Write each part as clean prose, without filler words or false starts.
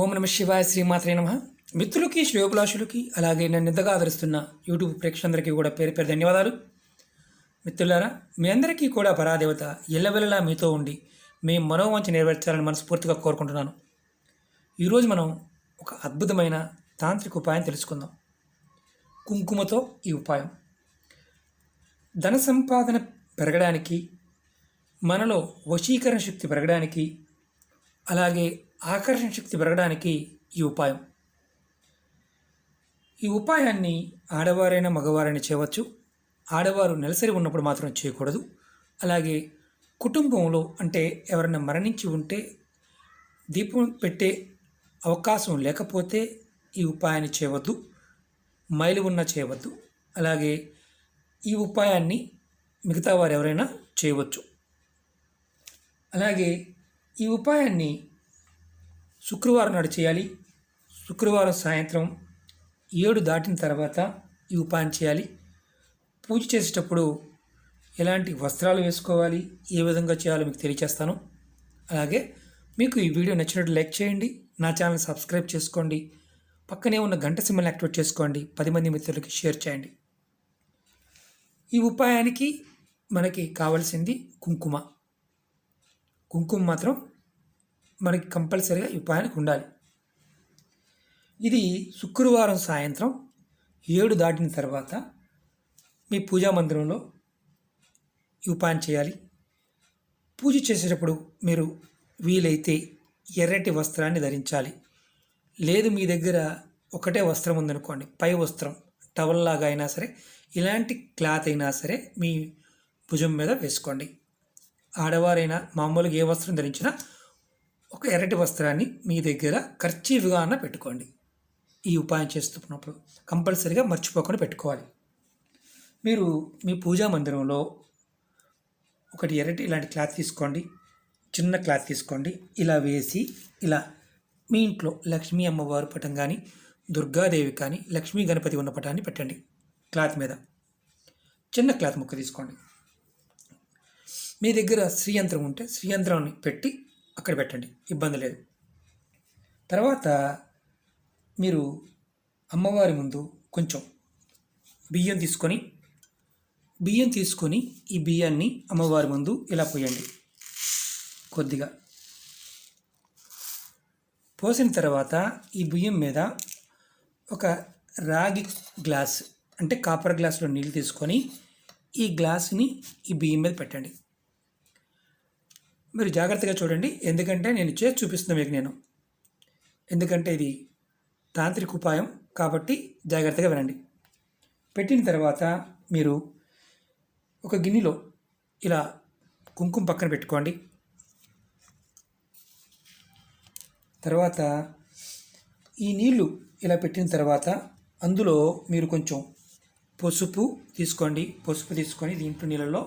ఓం నమ శివాయ శ్రీమాత్రే నమ. మిత్రులకి శ్రేయోభిలాషులకి అలాగే నన్ను ఇంతగా ఆదరిస్తున్న యూట్యూబ్ ప్రేక్షకులందరికీ కూడా పేరు పేరు ధన్యవాదాలు. మిత్రులారా, మీ అందరికీ కూడా పరాదేవత ఎల్లవెల్లలా మీతో ఉండి మీ మనోవాంఛ నెరవేర్చాలని మనస్ఫూర్తిగా కోరుకుంటున్నాను. ఈరోజు మనం ఒక అద్భుతమైన తాంత్రిక ఉపాయం తెలుసుకుందాం. కుంకుమతో ఈ ఉపాయం ధన సంపాదన పెరగడానికి, మనలో వశీకరణ శక్తి పెరగడానికి, అలాగే ఆకర్షణ శక్తి పెరగడానికి ఈ ఉపాయాన్ని ఆడవారైనా మగవారైనా చేయవచ్చు. ఆడవారు నెలసరి ఉన్నప్పుడు మాత్రం చేయకూడదు. అలాగే కుటుంబంలో అంటే ఎవరైనా మరణించి ఉంటే దీపం పెట్టే అవకాశం లేకపోతే ఈ ఉపాయాన్ని చేయవద్దు. మైలు ఉన్నా చేయవద్దు. అలాగే ఈ ఉపాయాన్ని మిగతా వారు ఎవరైనా చేయవచ్చు. అలాగే ఈ ఉపాయాన్ని శుక్రవారం నాడు చేయాలి. శుక్రవారం సాయంత్రం 7 దాటిన తర్వాత ఈ ఉపాయం చేయాలి. పూజ చేసేటప్పుడు ఎలాంటి వస్త్రాలు వేసుకోవాలి, ఏ విధంగా చేయాలో మీకు తెలియచేస్తాను. అలాగే మీకు ఈ వీడియో నచ్చినట్టు లైక్ చేయండి, నా ఛానల్ సబ్స్క్రైబ్ చేసుకోండి, పక్కనే ఉన్న గంట సింబల్ని యాక్టివేట్ చేసుకోండి, 10 మంది మిత్రులకి షేర్ చేయండి. ఈ ఉపాయానికి మనకి కావాల్సింది కుంకుమ. కుంకుమ మాత్రం మనకి కంపల్సరీగా ఈ ఉపాయానికి ఉండాలి. ఇది శుక్రవారం సాయంత్రం 7 దాటిన తర్వాత మీ పూజా మందిరంలో ఈ ఉపాయం చేయాలి. పూజ చేసేటప్పుడు మీరు వీలైతే ఎర్రటి వస్త్రాన్ని ధరించాలి. లేదు మీ దగ్గర ఒకటే వస్త్రం ఉందనుకోండి, పై వస్త్రం టవల్ లాగా అయినా సరే, ఇలాంటి క్లాత్ అయినా సరే మీ భుజం మీద వేసుకోండి. ఆడవారైనా మామూలుగా ఏ వస్త్రం ధరించినా ఒక ఎర్రటి వస్త్రాన్ని మీ దగ్గర కర్చీఫ్గా అన్న పెట్టుకోండి. ఈ ఉపాయం చేస్తున్నప్పుడు కంపల్సరీగా మర్చిపోకుండా పెట్టుకోవాలి. మీరు మీ పూజా మందిరంలో ఒకటి ఎర్రటి ఇలాంటి క్లాత్ తీసుకోండి, చిన్న క్లాత్ తీసుకోండి. ఇలా వేసి ఇలా మీ ఇంట్లో లక్ష్మీ అమ్మవారి పటం కానీ, దుర్గాదేవి కానీ, లక్ష్మీ గణపతి ఉన్న పటాన్ని పెట్టండి. క్లాత్ మీద చిన్న క్లాత్ ముక్క తీసుకోండి. మీ దగ్గర శ్రీయంత్రం ఉంటే శ్రీయంత్రాన్ని పెట్టి అక్కడ పెట్టండి, ఇబ్బంది లేదు. తర్వాత మీరు అమ్మవారి ముందు కొంచెం బియ్యం తీసుకొని ఈ బియ్యాన్ని అమ్మవారి ముందు ఇలా పోయండి. కొద్దిగా పోసిన తర్వాత ఈ బియ్యం మీద ఒక రాగి గ్లాస్ అంటే కాపర్ గ్లాసులో నీళ్ళు తీసుకొని ఈ గ్లాసుని ఈ బియ్యం మీద పెట్టండి. మీరు జాగ్రత్తగా చూడండి, ఎందుకంటే నేను చేసి చూపిస్తున్నా మీకు ఎందుకంటే ఇది తాంత్రిక ఉపాయం కాబట్టి జాగ్రత్తగా వినండి. పెట్టిన తర్వాత మీరు ఒక గిన్నెలో ఇలా కుంకుమ పక్కన పెట్టుకోండి. తర్వాత ఈ నీళ్ళు ఇలా పెట్టిన తర్వాత అందులో మీరు కొంచెం పసుపు తీసుకొని దీంట్లో నీళ్ళలో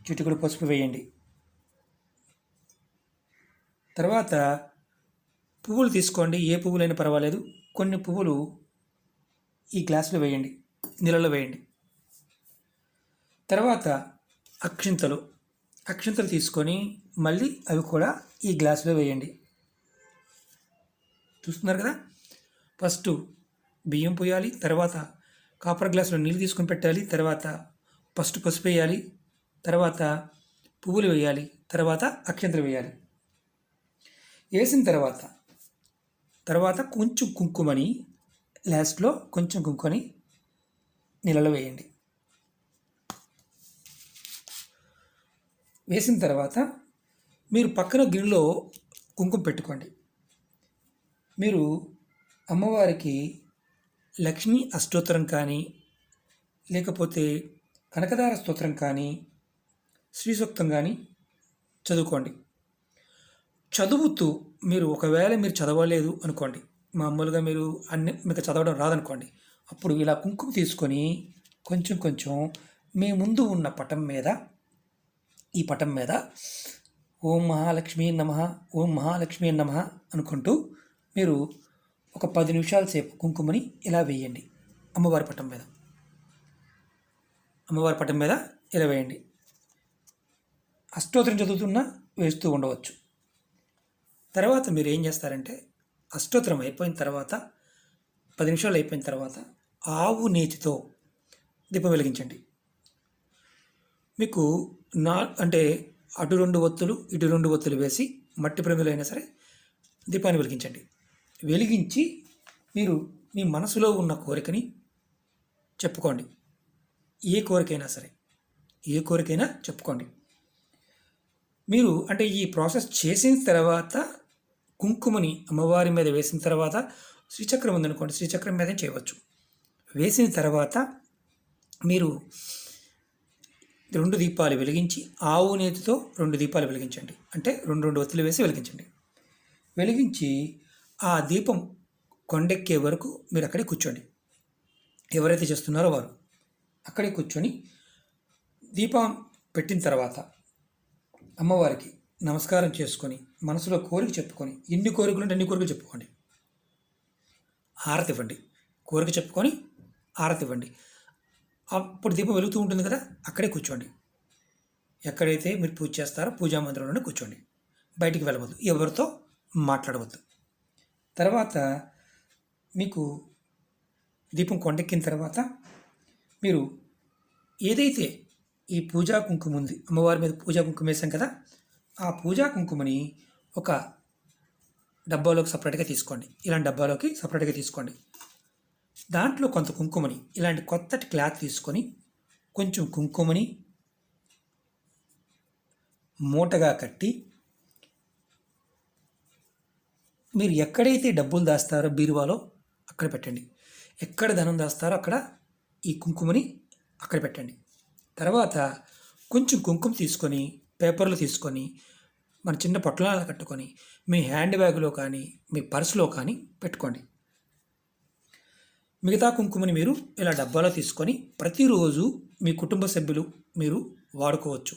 చిటికెడు పసుపు వేయండి. తర్వాత పువ్వులు తీసుకోండి, ఏ పువ్వులైనా పర్వాలేదు. కొన్ని పువ్వులు ఈ గ్లాసులో వేయండి, నీళ్ళలో వేయండి. తర్వాత అక్షింతలు తీసుకొని మళ్ళీ అవి కూడా ఈ గ్లాసులో వేయండి. చూస్తున్నారు కదా, ఫస్ట్ బియ్యం పోయాలి, తర్వాత కాపర్ గ్లాసులో నీళ్ళు తీసుకొని పెట్టాలి, తర్వాత పసుపు వేయాలి, తర్వాత పువ్వులు వేయాలి, తర్వాత అక్షింతలు వేయాలి. వేసిన తర్వాత కొంచెం కుంకుమని లాస్ట్లో కొంచెం కుంకుమని నీళ్ళలో వేయండి. వేసిన తర్వాత మీరు పక్కన గిన్నెలో కుంకుమ పెట్టుకోండి. మీరు అమ్మవారికి లక్ష్మీ అష్టోత్తరం కానీ, లేకపోతే కనకదార స్తోత్రం కానీ, శ్రీ సూక్తం కానీ చదువుకోండి. చదువుతూ మీరు ఒకవేళ మీరు చదవలేదు అనుకోండి, మామూలుగా మీరు మీకు చదవడం రాదనుకోండి, అప్పుడు ఇలా కుంకుమ తీసుకొని కొంచెం మీ ముందు ఉన్న ఈ పటం మీద ఓం మహాలక్ష్మీ నమః, ఓం మహాలక్ష్మీ నమః అనుకుంటూ మీరు ఒక 10 నిమిషాల సేపు కుంకుమని ఇలా వేయండి. అమ్మవారి పటం మీద ఇలా వేయండి. అష్టోత్తరం చదువుతున్నా వేస్తూ ఉండవచ్చు. తర్వాత మీరు ఏం చేస్తారంటే అష్టోత్తరం అయిపోయిన తర్వాత 10 నిమిషాలు అయిపోయిన తర్వాత ఆవు నేతితో దీపం వెలిగించండి. మీకు అంటే అటు 2 ఒత్తులు ఇటు 2 ఒత్తులు వేసి మట్టి ప్రమిదలో అయినా సరే దీపాన్ని వెలిగించండి. వెలిగించి మీరు మీ మనసులో ఉన్న కోరికని చెప్పుకోండి. ఏ కోరికైనా సరే, ఏ కోరికైనా చెప్పుకోండి. మీరు అంటే ఈ ప్రాసెస్ చేసిన తర్వాత కుంకుమని అమ్మవారి మీద వేసిన తర్వాత శ్రీచక్రం ఉందనుకోండి, శ్రీచక్రం మీదే చేయవచ్చు. వేసిన తర్వాత మీరు 2 దీపాలు వెలిగించి ఆవు నేతితో 2 దీపాలు వెలిగించండి. అంటే 2 ఒత్తులు వేసి వెలిగించండి. వెలిగించి ఆ దీపం కొండెక్కే వరకు మీరు అక్కడే కూర్చోండి. ఎవరైతే చేస్తున్నారో వారు అక్కడే కూర్చొని దీపం పెట్టిన తర్వాత అమ్మవారికి నమస్కారం చేసుకొని మనసులో కోరిక చెప్పుకొని, ఎన్ని కోరికలు ఉంటే అన్ని కోరికలు చెప్పుకోండి. హారతి ఇవ్వండి. కోరిక చెప్పుకొని హారతి ఇవ్వండి. అప్పుడు దీపం వెలుగుతూ ఉంటుంది కదా, అక్కడే కూర్చోండి. ఎక్కడైతే మీరు పూజ చేస్తారో పూజా మందిరంలోనే కూర్చోండి. బయటికి వెళ్ళవద్దు, ఎవరితో మాట్లాడవద్దు. తర్వాత మీకు దీపం కొండెక్కిన తర్వాత మీరు ఏదైతే ఈ పూజా కుంకుమ ఉంది, అమ్మవారి మీద పూజా కుంకుమ వేసాం కదా, ఆ పూజా కుంకుమని ఒక డబ్బాలోకి సపరేట్గా తీసుకోండి. ఇలాంటి డబ్బాలోకి సపరేట్గా తీసుకోండి. దాంట్లో కొంత కుంకుమని ఇలాంటి కొత్తటి క్లాత్ తీసుకొని కొంచెం కుంకుమని మూటగా కట్టి మీరు ఎక్కడైతే డబ్బులు దాస్తారో బీరువాలో అక్కడ పెట్టండి. ఎక్కడ ధనం దాస్తారో అక్కడ ఈ కుంకుమని అక్కడ పెట్టండి. తర్వాత కొంచెం కుంకుమ తీసుకొని పేపర్లు తీసుకొని మన చిన్న పొట్లాలు కట్టుకొని మీ హ్యాండ్ బ్యాగ్లో కానీ మీ పర్సులో కానీ పెట్టుకోండి. మిగతా కుంకుమని మీరు ఇలా డబ్బాలో తీసుకొని ప్రతిరోజు మీ కుటుంబ సభ్యులు మీరు వాడుకోవచ్చు.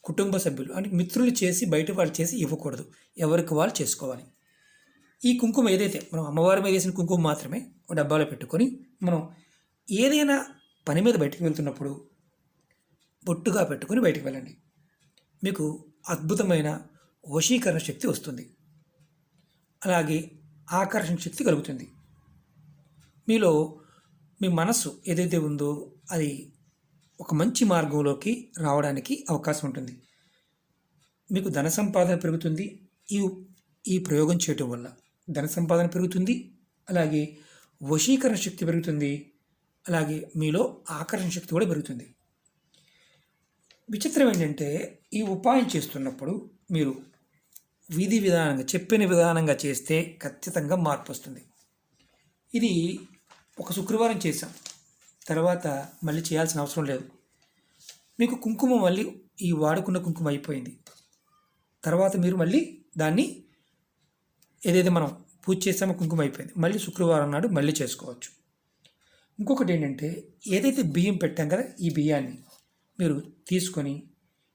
కుటుంబ సభ్యులు అంటే మిత్రులు చేసి బయట వాళ్ళు చేసి ఇవ్వకూడదు, ఎవరికి వాళ్ళు చేసుకోవాలి. ఈ కుంకుమ ఏదైతే మనం అమ్మవారి మీద వేసిన కుంకుమ మాత్రమే ఒక డబ్బాలో పెట్టుకొని మనం ఏదైనా పని మీద బయటకు వెళ్తున్నప్పుడు బొట్టుగా పెట్టుకొని బయటకు వెళ్ళండి. మీకు అద్భుతమైన వశీకరణ శక్తి వస్తుంది. అలాగే ఆకర్షణ శక్తి కలుగుతుంది. మీలో మీ మనస్సు ఏదైతే ఉందో అది ఒక మంచి మార్గంలోకి రావడానికి అవకాశం ఉంటుంది. మీకు ధన సంపాదన పెరుగుతుంది. ఈ ప్రయోగం చేయటం వల్ల ధన సంపాదన పెరుగుతుంది. అలాగే వశీకరణ శక్తి పెరుగుతుంది. అలాగే మీలో ఆకర్షణ శక్తి కూడా పెరుగుతుంది. విచిత్రం ఏంటంటే ఈ ఉపాయం చేస్తున్నప్పుడు మీరు విధి విధానంగా చెప్పిన విధానంగా చేస్తే ఖచ్చితంగా మార్పు వస్తుంది. ఇది ఒక శుక్రవారం చేశాం, తర్వాత మళ్ళీ చేయాల్సిన అవసరం లేదు. మీకు కుంకుమ మళ్ళీ ఈ వాడుకున్న కుంకుమ అయిపోయింది. తర్వాత మీరు మళ్ళీ దాన్ని ఏదైతే మనం పూజ చేసామో కుంకుమ అయిపోయింది, మళ్ళీ శుక్రవారం నాడు మళ్ళీ చేసుకోవచ్చు. ఇంకొకటి ఏంటంటే ఏదైతే బియ్యం పెట్టాం కదా, ఈ బియ్యాన్ని మీరు తీసుకొని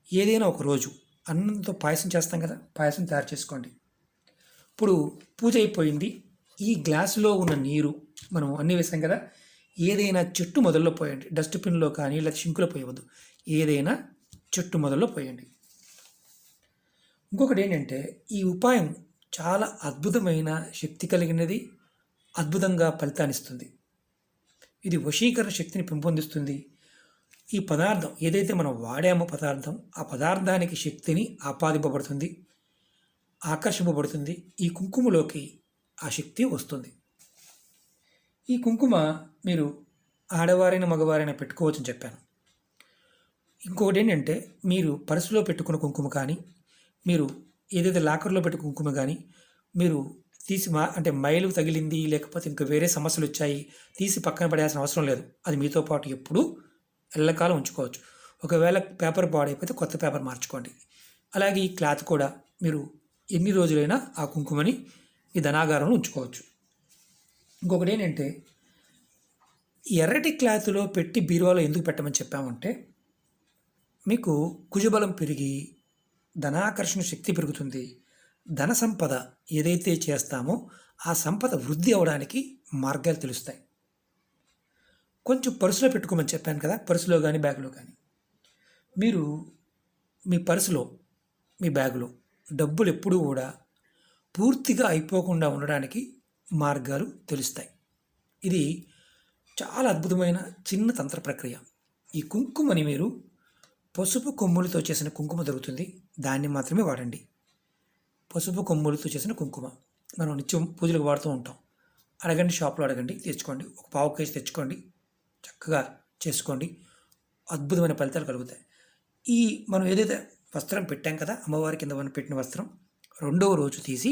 ఏదైనా ఒక రోజు అన్నంతో పాయసం చేస్తాం కదా, పాయసం తయారు చేసుకోండి. ఇప్పుడు పూజ అయిపోయింది. ఈ గ్లాసులో ఉన్న నీరు మనం అన్నీ వేసాం కదా, ఏదైనా చెట్టు మొదల్లో పోయండి. డస్ట్బిన్లో కానీ లేదా షింకులో పోయవద్దు, ఏదైనా చెట్టు మొదల్లో పోయండి. ఇంకొకటి ఏంటంటే ఈ ఉపాయం చాలా అద్భుతమైన శక్తి కలిగినది, అద్భుతంగా ఫలితాన్నిస్తుంది. ఇది వశీకరణ శక్తిని పెంపొందిస్తుంది. ఈ పదార్థం ఏదైతే మనం వాడామో పదార్థం, ఆ పదార్థానికి శక్తిని ఆపాదింపబడుతుంది, ఆకర్షింపబడుతుంది. ఈ కుంకుమలోకి ఆ శక్తి వస్తుంది. ఈ కుంకుమ మీరు ఆడవారైన మగవారైనా పెట్టుకోవచ్చని చెప్పాను. ఇంకొకటి ఏంటంటే మీరు పర్సులో పెట్టుకున్న కుంకుమ కానీ, మీరు ఏదైతే లాకర్లో పెట్టుకున్న కుంకుమ కానీ మీరు తీసి అంటే మైలు తగిలింది లేకపోతే ఇంకా వేరే సమస్యలు వచ్చాయి తీసి పక్కన పడేయాల్సిన అవసరం లేదు. అది మీతో పాటు ఎప్పుడూ ఎల్లకాలం ఉంచుకోవచ్చు. ఒకవేళ పేపర్ పాడైపోతే కొత్త పేపర్ మార్చుకోండి. అలాగే ఈ క్లాత్ కూడా మీరు ఎన్ని రోజులైనా ఆ కుంకుమని ఈ ధనాగారంలో ఉంచుకోవచ్చు. ఇంకొకటి ఏంటంటే ఎర్రటి క్లాత్లో పెట్టి బీరువాలో ఎందుకు పెట్టమని చెప్పామంటే మీకు కుజబలం పెరిగి ధనాకర్షణ శక్తి పెరుగుతుంది. ధన సంపద ఏదైతే చేస్తామో ఆ సంపద వృద్ధి అవడానికి మార్గాలు తెలుస్తాయి. కొంచెం పర్సులో పెట్టుకోమని చెప్పాను కదా, పర్సులో కానీ బ్యాగ్లో కానీ మీరు మీ పర్సులో మీ బ్యాగులో డబ్బులు ఎప్పుడూ కూడా పూర్తిగా అయిపోకుండా ఉండడానికి మార్గాలు తెలుస్తాయి. ఇది చాలా అద్భుతమైన చిన్న తంత్ర ప్రక్రియ. ఈ కుంకుమని మీరు పసుపు కొమ్ములతో చేసిన కుంకుమ దొరుకుతుంది, దాన్ని మాత్రమే వాడండి. పసుపు కొమ్ములతో చేసిన కుంకుమ మనం నిత్యం పూజలకు వాడుతూ ఉంటాం. అడగండి, షాప్లో అడగండి, తెచ్చుకోండి. ఒక పావు కేజీ తెచ్చుకోండి, చక్కగా చేసుకోండి. అద్భుతమైన ఫలితాలు కలుగుతాయి. ఈ మనం ఏదైతే వస్త్రం పెట్టాం కదా, అమ్మవారి కింద మనం పెట్టిన వస్త్రం, రెండవ రోజు తీసి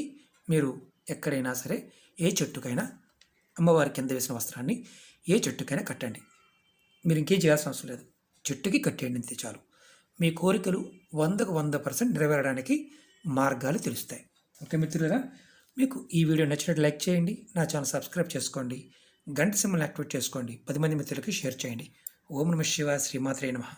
మీరు ఎక్కడైనా సరే ఏ చెట్టుకైనా అమ్మవారి కింద వేసిన వస్త్రాన్ని ఏ చెట్టుకైనా కట్టండి. మీరు ఇంకేం చేయాల్సిన అవసరం లేదు, చెట్టుకి కట్టేయండి, అంతే చాలు. మీ కోరికలు 100కు 100% నెరవేరడానికి మార్గాలు తెలుస్తాయి. ఓకే మిత్రులారా, మీకు ఈ వీడియో నచ్చినట్టు లైక్ చేయండి, నా ఛానల్ సబ్స్క్రైబ్ చేసుకోండి, గంట సింబల్ యాక్టివేట్ చేసుకోండి, 10 మంది మిత్రులకి షేర్ చేయండి. ఓం నమః శివాయ, శ్రీమాత్రే నమః.